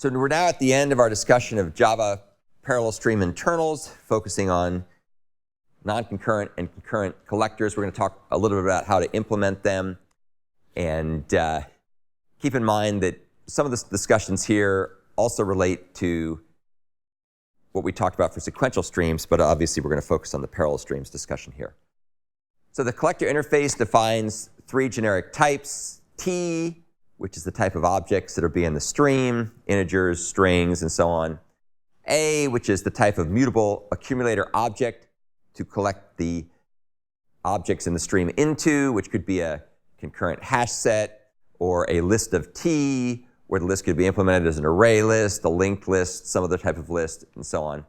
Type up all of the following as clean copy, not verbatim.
So we're now at the end of our discussion of Java parallel stream internals, focusing on non-concurrent and concurrent collectors. We're going to talk a little bit about how to implement them, and keep in mind that some of the discussions here also relate to what we talked about for sequential streams, but obviously we're going to focus on the parallel streams discussion here. So the collector interface defines three generic types: T, which is the type of objects that are being in the stream, integers, strings, and so on; A, which is the type of mutable accumulator object to collect the objects in the stream into, which could be a concurrent hash set or a list of T, where the list could be implemented as an array list, a linked list, some other type of list, and so on.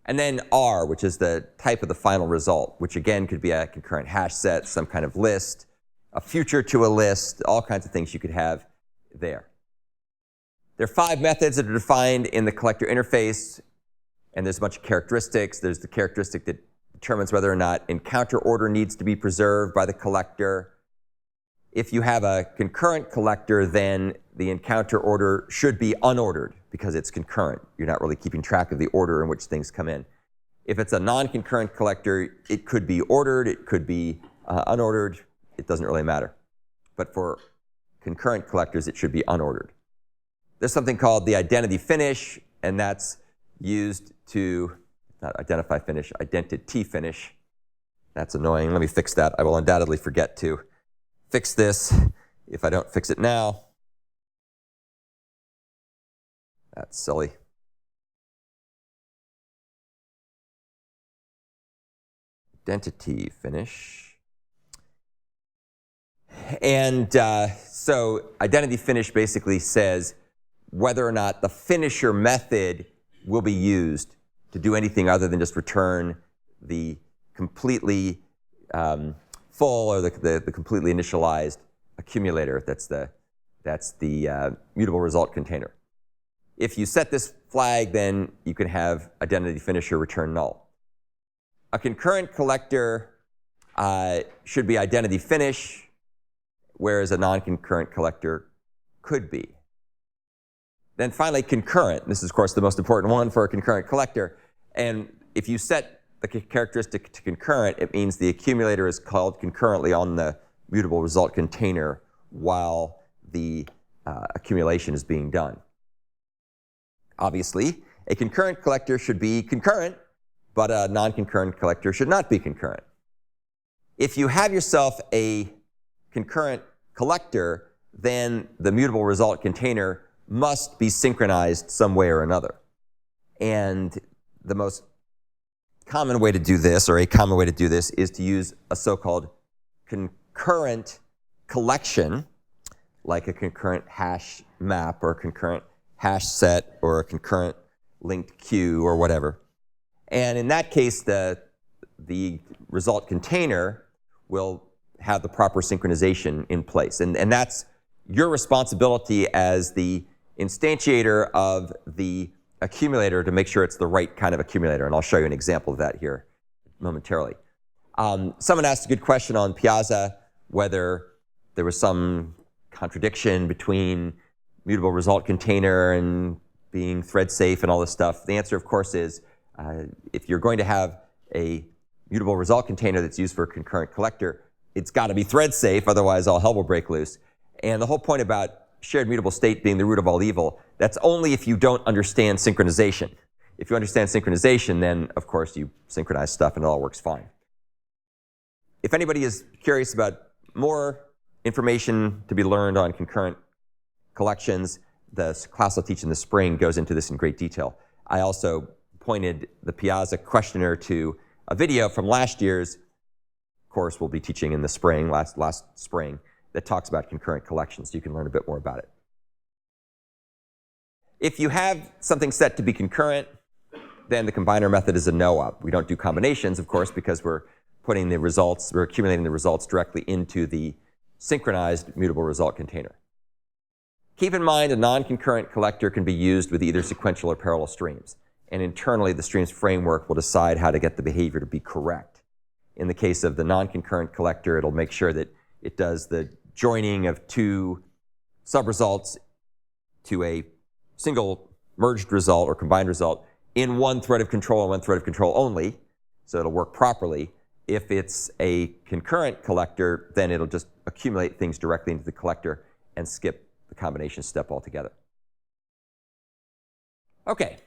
And then R, which is the type of the final result, which again could be a concurrent hash set, some kind of list, a future to a list, all kinds of things you could have there. There are 5 methods that are defined in the collector interface, and there's a bunch of characteristics. There's the characteristic that determines whether or not encounter order needs to be preserved by the collector. If you have a concurrent collector, then the encounter order should be unordered because it's concurrent. You're not really keeping track of the order in which things come in. If it's a non-concurrent collector, it could be ordered, it could be unordered. It doesn't really matter. But for concurrent collectors, it should be unordered. There's something called the identity finish, and that's used to, not identify finish, identity finish. That's annoying. Let me fix that. I will undoubtedly forget to fix this if I don't fix it now. That's silly. Identity finish. And so identity finish basically says whether or not the finisher method will be used to do anything other than just return the completely full or the completely initialized accumulator. That's the mutable result container. If you set this flag, then you can have identity finisher return null. A concurrent collector should be identity finish, whereas a non-concurrent collector could be. Then finally, concurrent. This is, of course, the most important one for a concurrent collector. And if you set the characteristic to concurrent, it means the accumulator is called concurrently on the mutable result container while the accumulation is being done. Obviously, a concurrent collector should be concurrent, but a non-concurrent collector should not be concurrent. If you have yourself a concurrent collector, then the mutable result container must be synchronized some way or another. And the most common way to do this, or a common way to do this, is to use a so-called concurrent collection, like a concurrent hash map or a concurrent hash set or a concurrent linked queue or whatever. And in that case, the result container will have the proper synchronization in place. And that's your responsibility as the instantiator of the accumulator to make sure it's the right kind of accumulator. And I'll show you an example of that here momentarily. Someone asked a good question on Piazza, whether there was some contradiction between mutable result container and being thread safe and all this stuff. The answer, of course, is if you're going to have a mutable result container that's used for a concurrent collector, it's got to be thread safe, otherwise all hell will break loose. And the whole point about shared mutable state being the root of all evil, that's only if you don't understand synchronization. If you understand synchronization, then of course you synchronize stuff and it all works fine. If anybody is curious about more information to be learned on concurrent collections, the class I'll teach in the spring goes into this in great detail. I also pointed the Piazza questionnaire to a video from last year's course we'll be teaching in the spring, last spring, that talks about concurrent collections, so you can learn a bit more about it. If you have something set to be concurrent, then the combiner method is a no-op. We don't do combinations, of course, because we're putting the results, we're accumulating the results directly into the synchronized mutable result container. Keep in mind a non-concurrent collector can be used with either sequential or parallel streams. And internally, the streams framework will decide how to get the behavior to be correct. In the case of the non-concurrent collector, it'll make sure that it does the joining of two subresults to a single merged result or combined result in one thread of control and one thread of control only, so it'll work properly. If it's a concurrent collector, then it'll just accumulate things directly into the collector and skip the combination step altogether. Okay,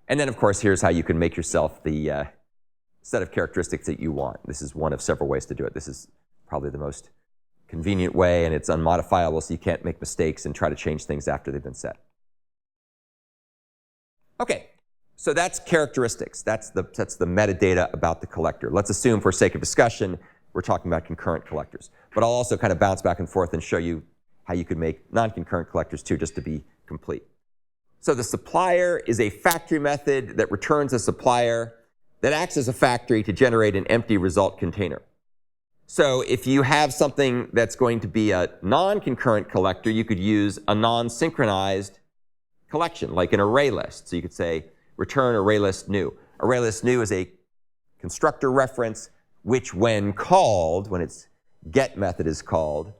and then of course here's how you can make yourself the set of characteristics that you want. This is one of several ways to do it. This is probably the most convenient way, and it's unmodifiable, so you can't make mistakes and try to change things after they've been set. Okay, so that's characteristics. That's the metadata about the collector. Let's assume, for sake of discussion, we're talking about concurrent collectors. But I'll also kind of bounce back and forth and show you how you could make non-concurrent collectors too, just to be complete. So the supplier is a factory method that returns a supplier that acts as a factory to generate an empty result container. So if you have something that's going to be a non-concurrent collector, you could use a non-synchronized collection, like an array list. So you could say, return array list new. Array list new is a constructor reference, which when called, when its get method is called,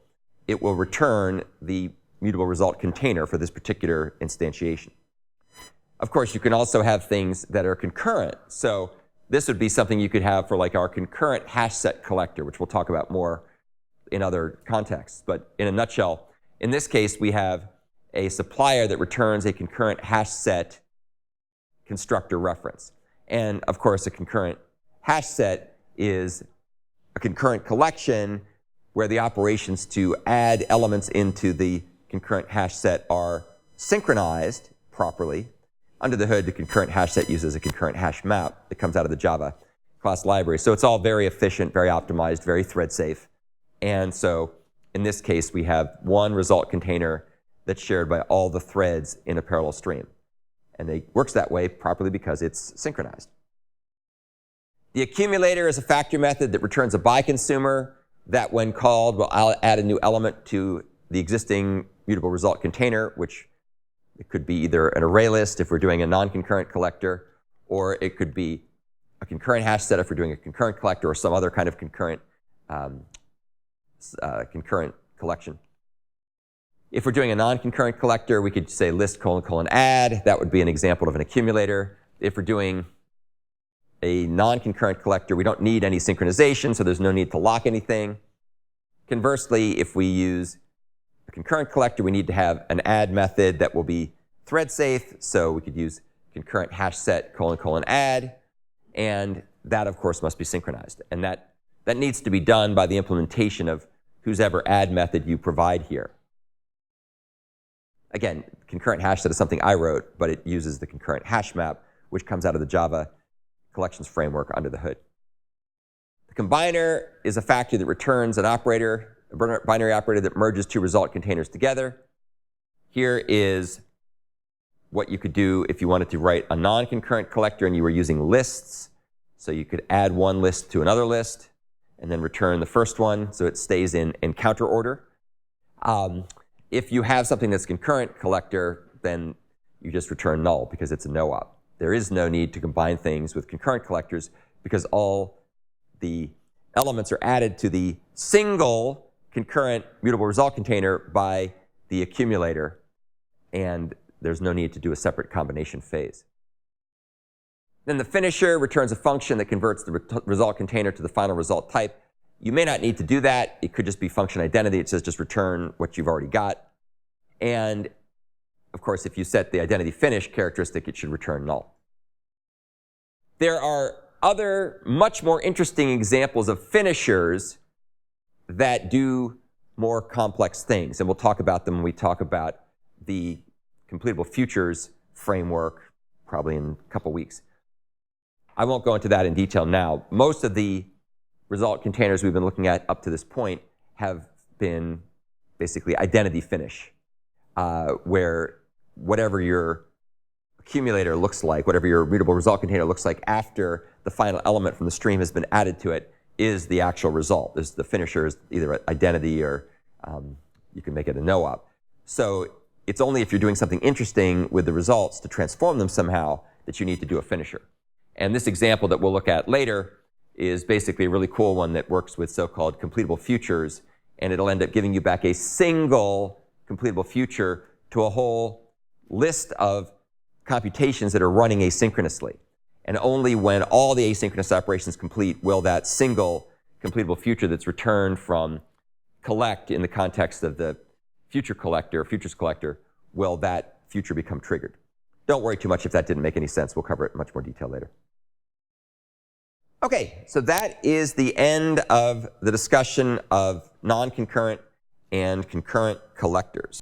it will return the mutable result container for this particular instantiation. Of course, you can also have things that are concurrent. So this would be something you could have for like our concurrent hash set collector, which we'll talk about more in other contexts. But in a nutshell, in this case, we have a supplier that returns a concurrent hash set constructor reference. And of course, a concurrent hash set is a concurrent collection where the operations to add elements into the concurrent hash set are synchronized properly. Under the hood, the concurrent hash set uses a concurrent hash map that comes out of the Java class library. So it's all very efficient, very optimized, very thread safe. And so in this case, we have one result container that's shared by all the threads in a parallel stream. And it works that way properly because it's synchronized. The accumulator is a factory method that returns a buy consumer that, when called, will add a new element to the existing mutable result container, which it could be either an array list if we're doing a non-concurrent collector, or it could be a concurrent hash set if we're doing a concurrent collector, or some other kind of concurrent collection. If we're doing a non-concurrent collector, we could say list : add. That would be an example of an accumulator. If we're doing a non-concurrent collector, we don't need any synchronization, so there's no need to lock anything. Conversely, if we use a concurrent collector, we need to have an add method that will be thread safe, so we could use concurrent hash set : add, and that of course must be synchronized. And that needs to be done by the implementation of whosever add method you provide here. Again, concurrent hash set is something I wrote, but it uses the concurrent hash map, which comes out of the Java collections framework under the hood. The combiner is a factory that returns an operator, a binary operator that merges two result containers together. Here is what you could do if you wanted to write a non-concurrent collector and you were using lists. So you could add one list to another list and then return the first one so it stays in counter order. If you have something that's concurrent collector, then you just return null because it's a no-op. There is no need to combine things with concurrent collectors because all the elements are added to the single concurrent mutable result container by the accumulator, and there's no need to do a separate combination phase. Then the finisher returns a function that converts the result container to the final result type. You may not need to do that. It could just be function identity. It says just return what you've already got. And of course, if you set the identity finish characteristic, it should return null. There are other much more interesting examples of finishers that do more complex things. And we'll talk about them when we talk about the completable futures framework, probably in a couple weeks. I won't go into that in detail now. Most of the result containers we've been looking at up to this point have been basically identity finish, where whatever your accumulator looks like, whatever your mutable result container looks like after the final element from the stream has been added to it, is the actual result. The finisher is either identity or you can make it a no-op. So it's only if you're doing something interesting with the results to transform them somehow that you need to do a finisher. And this example that we'll look at later is basically a really cool one that works with so-called completable futures, and it'll end up giving you back a single completable future to a whole list of computations that are running asynchronously. And only when all the asynchronous operations complete will that single completable future that's returned from collect in the context of the future collector, futures collector, will that future become triggered. Don't worry too much if that didn't make any sense. We'll cover it in much more detail later. Okay, so that is the end of the discussion of non-concurrent and concurrent collectors.